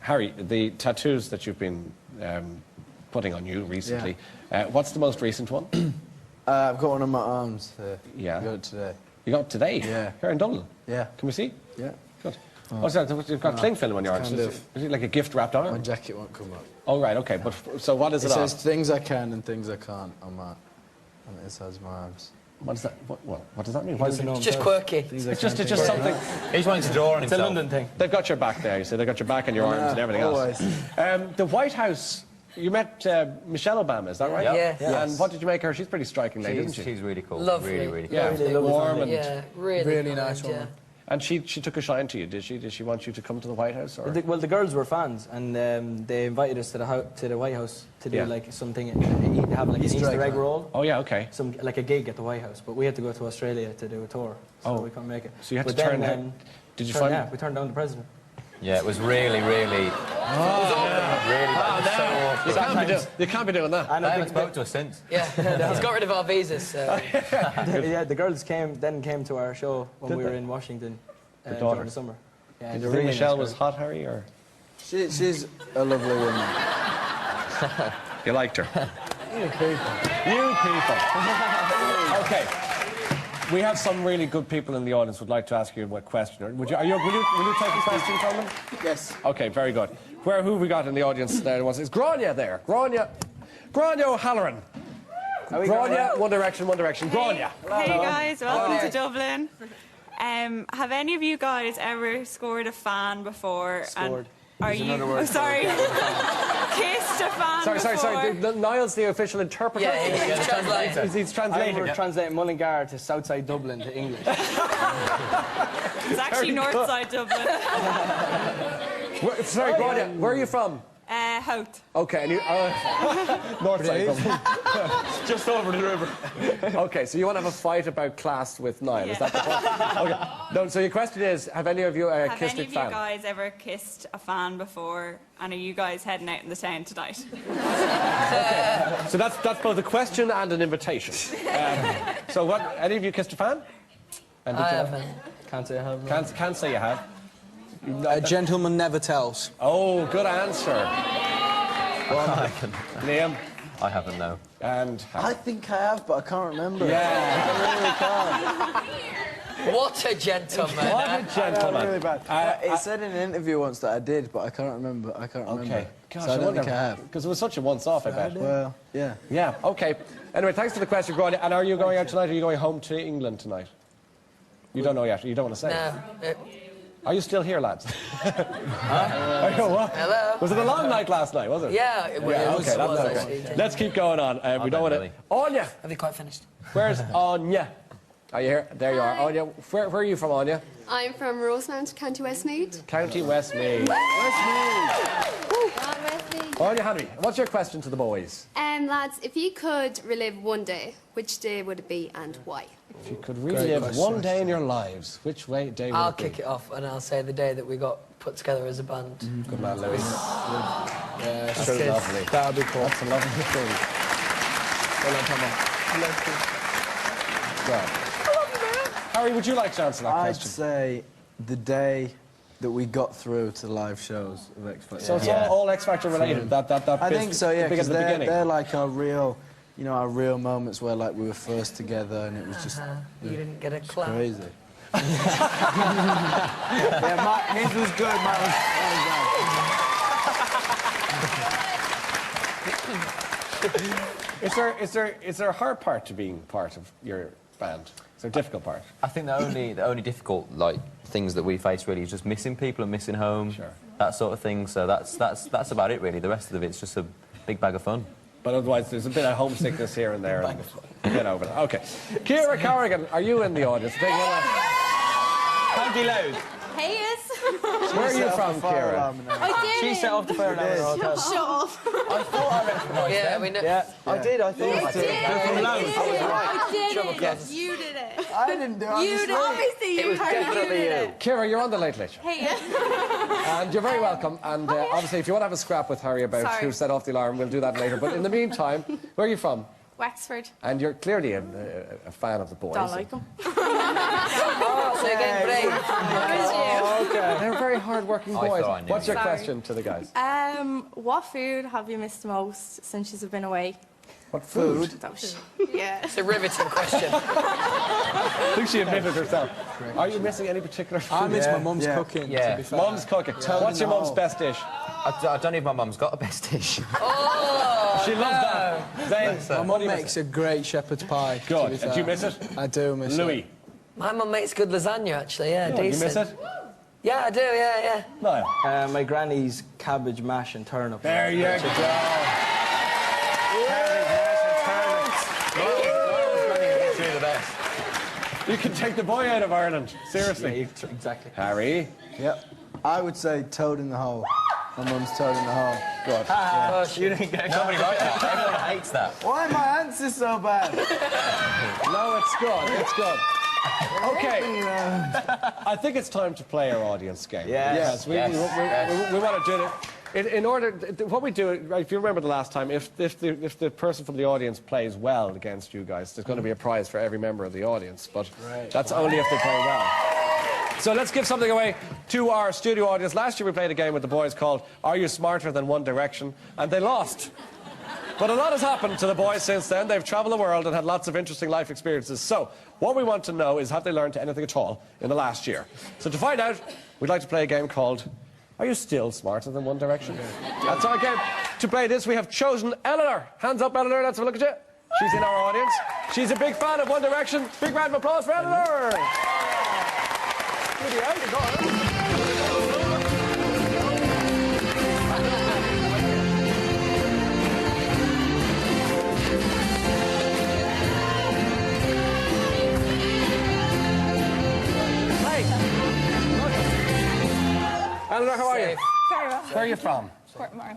Harry, the tattoos that you've been putting on you recently, what's the most recent one? I've got one on my arms here. Yeah. I got it today. You got it today? Yeah. Here in Dublin? Yeah. Can we see? Yeah. Good. What's that? You've got cling film on your arms. Is it like a gift-wrapped arm? My jacket won't come up. Oh, right, okay. But so what is it on? It says things I can and things I can't on my... on the insides of my arms. What does that, what does that mean? It's just quirky. It's just something... He's wanting to draw on himself. It's a London thing. They've got your back there, you see. They've got your back and your arms and everything always. else. The White House... You met Michelle Obama, is that right? Yeah. And what did you make her? She's pretty striking lady, isn't she? She's really cool. Lovely. Really, really cool. Yeah, Really warm and... Yeah, really nice kind, woman. And she took a shine to you, did she? Did she want you to come to the White House? Or? Well, the girls were fans, and they invited us to the White House to do like something, have like an Easter egg roll. Oh yeah, okay. Like a gig at the White House, but we had to go to Australia to do a tour, so we couldn't make it. So you had to turn down. Did you find? Yeah, we turned down the president. Yeah, it was really, really... You can't be doing that. They haven't spoke to us since. Yeah, he's got rid of our visas. So. Yeah, the girls came to our show when we were in Washington during the summer. Yeah, Did you think Michelle was hot, Harry, or? She's a lovely woman. You liked her? You people. You people. Okay. We have some really good people in the audience who'd like to ask you a question. Will you take a question from them? Yes. Okay, very good. Who have we got in the audience there? Is Grania there? Grania O'Halloran. Grania, One Direction. Grania. Hey guys, welcome to Dublin. Have any of you guys ever scored a fan before? Scored. Are you? Oh, sorry. Kissed a fan before? Sorry. Niall's the official interpreter. Yeah, he's translating. He's translating. We're translating Mullingar to Southside Dublin to English. It's actually Northside Dublin. Sorry, Grania, where are you from? Howth. Okay, and you... Northside Dublin. Just over the river. Okay, so you want to have a fight about class with Niall, is that the point? Okay. No, so your question is, have any of you kissed a fan? Have any of you guys ever kissed a fan before, and are you guys heading out in the town tonight? Okay, so that's both a question and an invitation. So what, any of you kissed a fan? And I haven't. Can't say I have. Can't say you have. A gentleman never tells. Oh, good answer. Liam? I haven't, no. And I think I have, but I can't remember. Yeah. I really can't. What a gentleman. What a gentleman. I'm really bad. It said in an interview once that I did, but I can't remember. Okay. Gosh, So I don't think I have. Because it was such a once-off, I bet. Well, yeah. Yeah, okay. Anyway, thanks for the question, Grania. And are you going out tonight, or are you going home to England tonight? You don't know yet. You don't want to say. No. Are you still here, lads? Hello. Was it a long night last night, was it? Yeah, it was. Okay, that's okay. Actually. Let's keep going on. We don't want to... Anya! Have you quite finished? Where's Anya? Are you here? There you are. Anya, where are you from, Anya? I'm from Rosemount, County Westmeath. County Westmeath. Anya Henry, what's your question to the boys? Lads, if you could relive one day, which day would it be and why? If you could relive one day in your lives, which day would I'll it be? kick it off, and I'll say the day that we got put together as a band. Good man, Lewis. Yeah, That's lovely. That would be cool. That's a lovely thing. Well, Harry, would you like to answer that I'd question? say the day that we got through to live shows of X Factor. So it's all X Factor related. That I think so, yeah, because because they're like our real, our real moments where like we were first together and it was just You didn't get a clap. crazy. Yeah, his was good. Mine was Is there a hard part to being part of your band? Is there a difficult part? I think the only difficult things that we face really is just missing people and missing home, that sort of thing. So that's about it really. The rest of it's just a big bag of fun. But otherwise, there's a bit of homesickness here and there. And get over that. Okay, Ciara Corrigan, are you in the audience? County Loud. Hey, yes. Where are you from, Ciara? I did. She set off the fire alarm in our hotel. Shut up. I thought I recognised Yeah, we know. Yeah, I did. I think You I did. did. I did it. You did it. I didn't do it. You did. Obviously, you was heard definitely you. you. Ciara, you're on the Late Late Show. Hey, yes. And you're very welcome. And obviously, if you want to have a scrap with Harry about Sorry. who set off the alarm, we'll do that later. But in the meantime, where are you from? Wexford. And you're clearly a fan of the boys. Don't like them. So again, brave. Okay. They're very hard-working I boys. thought I knew. What's your Sorry. question to the guys? What food have you missed most since you've been away? What food? Yeah. It's a riveting question. I think she admitted herself. Are you missing any particular food? I miss my mum's cooking, Yeah. to be fair. Mum's cooking. What's your mum's best dish? I don't know if my mum's got a best dish. She loves that. Zayn, My what mum do you makes miss? a great shepherd's pie. to Good. be And do you fair. miss it? I do miss Louis. it. My mum makes good lasagna, actually. Yeah, Oh, you decent. miss it? Yeah, I do. Yeah. Niall. My granny's cabbage mash and turnip. There you go. You can take the boy out of Ireland. Seriously. Exactly. Harry. Yep. I would say toad in the hole. My mum's toad in the hole. Good. You didn't get Nobody likes that. Everyone hates that. Why are my answers so bad? No, it's good. It's good. Okay. I think it's time to play our audience game. Yes. We want to do it. In order, what we do, right, if you remember the last time, if the person from the audience plays well against you guys, there's going to be a prize for every member of the audience. But that's only if they play well. So let's give something away to our studio audience. Last year we played a game with the boys called Are You Smarter Than One Direction? And they lost. But a lot has happened to the boys since then. They've traveled the world and had lots of interesting life experiences. So what we want to know is, have they learned anything at all in the last year? So to find out, we'd like to play a game called Are You Still Smarter Than One Direction? That's our game. To play this, we have chosen Eleanor. Hands up, Eleanor. Let's have a look at you. She's in our audience. She's a big fan of One Direction. Big round of applause for Eleanor. Eleanor, how are you? Very well. Where are you from?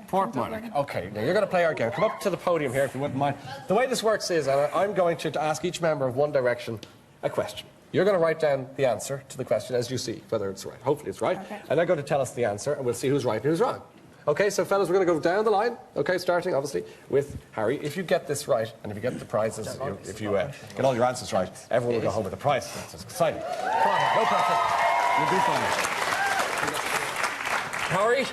Portmarnock. Okay, now you're going to play our game. Come up to the podium here if you wouldn't mind. The way this works is, Anna, I'm going to ask each member of One Direction a question. You're going to write down the answer to the question as you see, whether it's right. Hopefully it's right. Okay. And they're going to tell us the answer, and we'll see who's right and who's wrong. Okay, so fellas, we're going to go down the line. Okay, starting, obviously, with Harry. If you get this right, and if you get the prizes, if you get all your answers right, everyone will go home with a prize. It's exciting. Come on, no pressure. You'll be fine. Harry,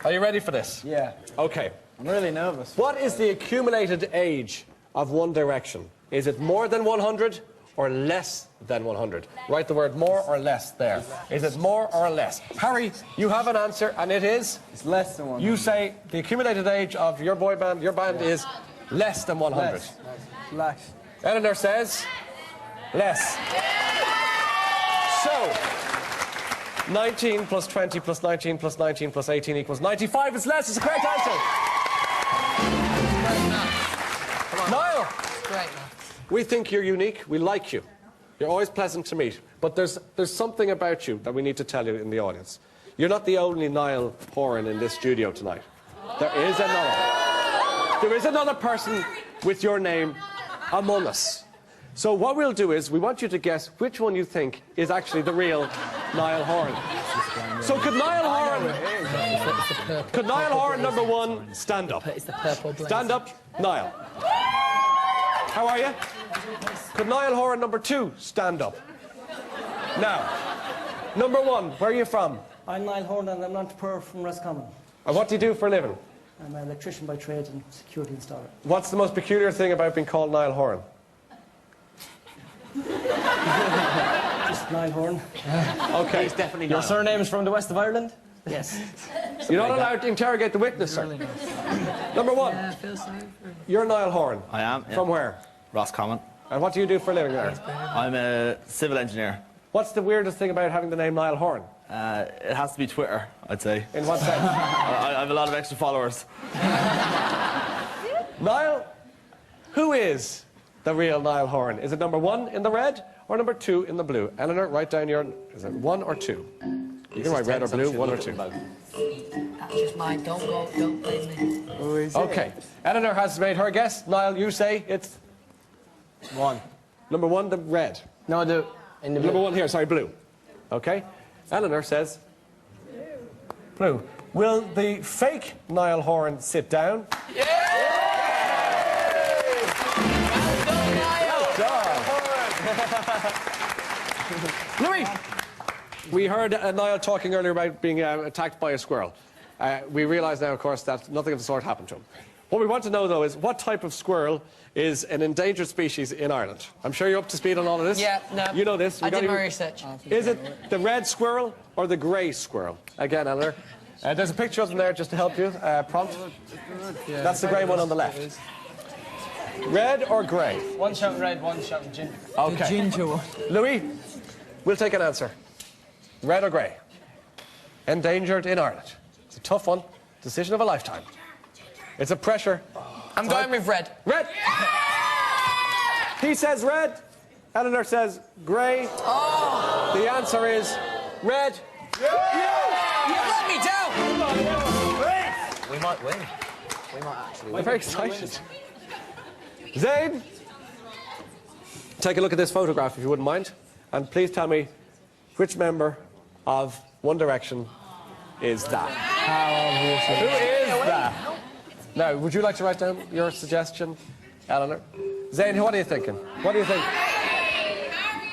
are you ready for this? Yeah. Okay. I'm really nervous. What is the accumulated age of One Direction? Is it more than 100 or less than 100? Write the word more or less there. Is it more or less? Harry, you have an answer, and it is? It's less than 100. You say the accumulated age of your boy band, your band is less than 100. Less. Eleanor says less. So, 19 plus 20 plus 19 plus 19 plus 18 equals 95. It's less. It's a correct answer. Niall, Great, man. we think you're unique. We like you. You're always pleasant to meet. But there's something about you that we need to tell you in the audience. You're not the only Niall Horan in this studio tonight. There is another. There is another person with your name among us. So what we'll do is we want you to guess which one you think is actually the real Niall Horan. So could Niall Horan number one stand up? It's the purple blaze. Stand up, Niall. How are you? Could Niall Horan number two stand up? Now, number one, where are you from? I'm Niall Horn and I'm an entrepreneur from Roscommon. And what do you do for a living? I'm an electrician by trade and security installer. What's the most peculiar thing about being called Niall Horan? Just Niall Horn. Okay. Your surname is from the west of Ireland? Yes. You're not allowed to interrogate the witness, sir. Number one, Yeah, I feel sorry for him. you're Niall Horan. I am. Yeah. From where? Roscommon. And what do you do for a living there? I'm a civil engineer. What's the weirdest thing about having the name Niall Horan? It has to be Twitter, I'd say. In what sense? I have a lot of extra followers. Niall, who is the real Niall Horan? Is it number one in the red or number two in the blue? Eleanor, write down your... Is it one or two? You can write red or blue, one or two. That's just mine. Don't blame me. Who is it? Okay. Eleanor has made her guess. Niall, you say it's... One. Number one, the red. No, I do. In the Number blue. one here, sorry, blue. Okay. Eleanor says... Blue. Will the fake Niall Horan sit down? Louis, We heard Niall talking earlier about being attacked by a squirrel. We realise now, of course, that nothing of the sort happened to him. What we want to know, though, is what type of squirrel is an endangered species in Ireland? I'm sure you're up to speed on all of this. Yeah, no. You know this. I did my research. Is it the red squirrel or the grey squirrel? Again, Eleanor. There's a picture of them there just to help you. Prompt. Yeah. That's the grey one on the left. Red or grey? One shouting red, one shouting ginger. Okay. The ginger one. Louis, we'll take an answer. Red or grey? Endangered in Ireland. It's a tough one. Decision of a lifetime. It's a pressure. I'm going with red. Red! He says red. Eleanor says grey. Oh! The answer is red. You let me down! We might win. We might actually win. I'm very excited. Zayn, take a look at this photograph if you wouldn't mind. And please tell me which member of One Direction is that? Who is that? Now, would you like to write down your suggestion, Eleanor? Zayn, what are you thinking? What do you think?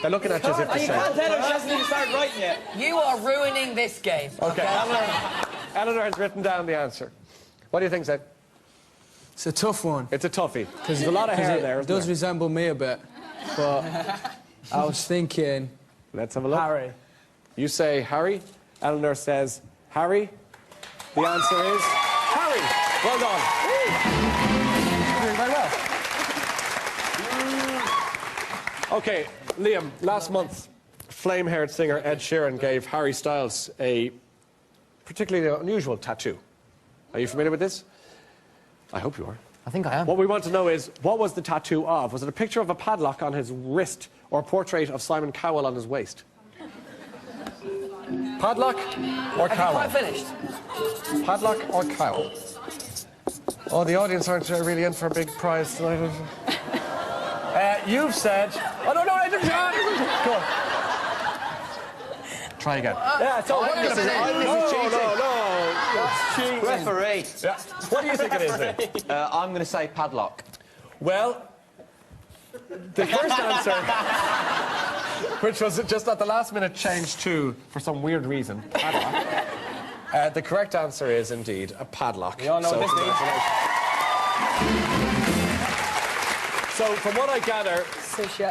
They're looking at you as if to You say. can't tell her she hasn't even started writing yet. You are ruining this game. Okay, Eleanor has written down the answer. What do you think, Zayn? It's a tough one. It's a toughie, because there's a lot of hair there, It isn't does there? resemble me a bit. But I was thinking Let's have a look. Harry. You say Harry. Eleanor says Harry. The answer is Harry. Well done. Doing very well. Okay, Liam, last month, flame-haired singer Ed Sheeran gave Harry Styles a particularly unusual tattoo. Are you familiar with this? I hope you are. I think I am. What we want to know is, what was the tattoo of? Was it a picture of a padlock on his wrist or a portrait of Simon Cowell on his waist? Padlock or Cowell? Quite finished. Padlock or Cowell? Oh, the audience aren't really in for a big prize tonight. You've said... Oh, no, I didn't. Go on. Try again. Yeah, so what This is cheating. No. Referee. Yeah. What do you think it is, then? I'm going to say padlock. Well, the first answer, which was just at the last minute changed to, for some weird reason, padlock. The correct answer is indeed a padlock. We all know what this means. So from what I gather,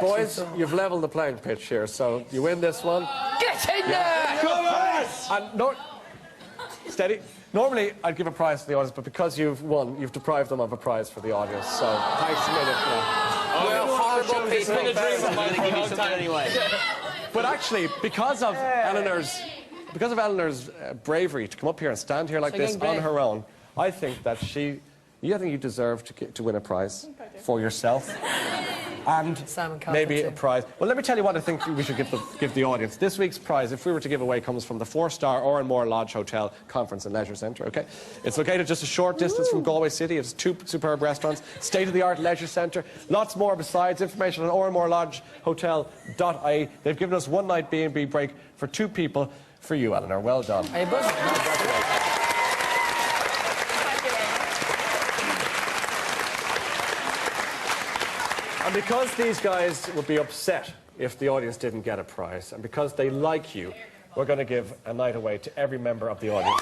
boys, you've leveled the playing pitch here. So you win this one. Get in there! Come on! And steady. Normally, I'd give a prize to the audience, but because you've won, you've deprived them of a prize for the audience. So thanks a million. We're horrible people. I'm going to give you something anyway. But actually, because of Eleanor's bravery to come up here and stand here like this on her own, I think that you deserve to win a prize for yourself. And Simon Cowell maybe a too. prize. Well, let me tell you what I think we should give the audience. This week's prize, if we were to give away, comes from the 4-star or More Lodge Hotel Conference and Leisure Centre, okay? It's located just a short distance from Galway City. It's 2 superb restaurants, state-of-the-art leisure centre, lots more besides. Information on ormorelodgehotel.ie. They've given us one night B&B break for 2 people for you, Eleanor. Well done. Are you buzzing? And because these guys would be upset if the audience didn't get a prize, and because they like you, we're going to give a night away to every member of the audience.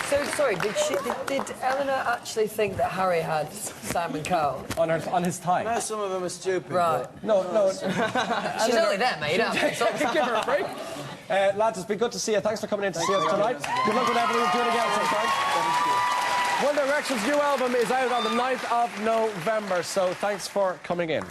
So, sorry, did Eleanor actually think that Harry had Simon Cowell? On his tie. No, some of them are stupid. Right. No. She's only there, mate. You don't have to. Give her a break. Lads, it's been good to see you. Thanks for coming in to see us tonight. Good luck with everything. Do it again sometime. One Direction's new album is out on the 9th of November, so thanks for coming in.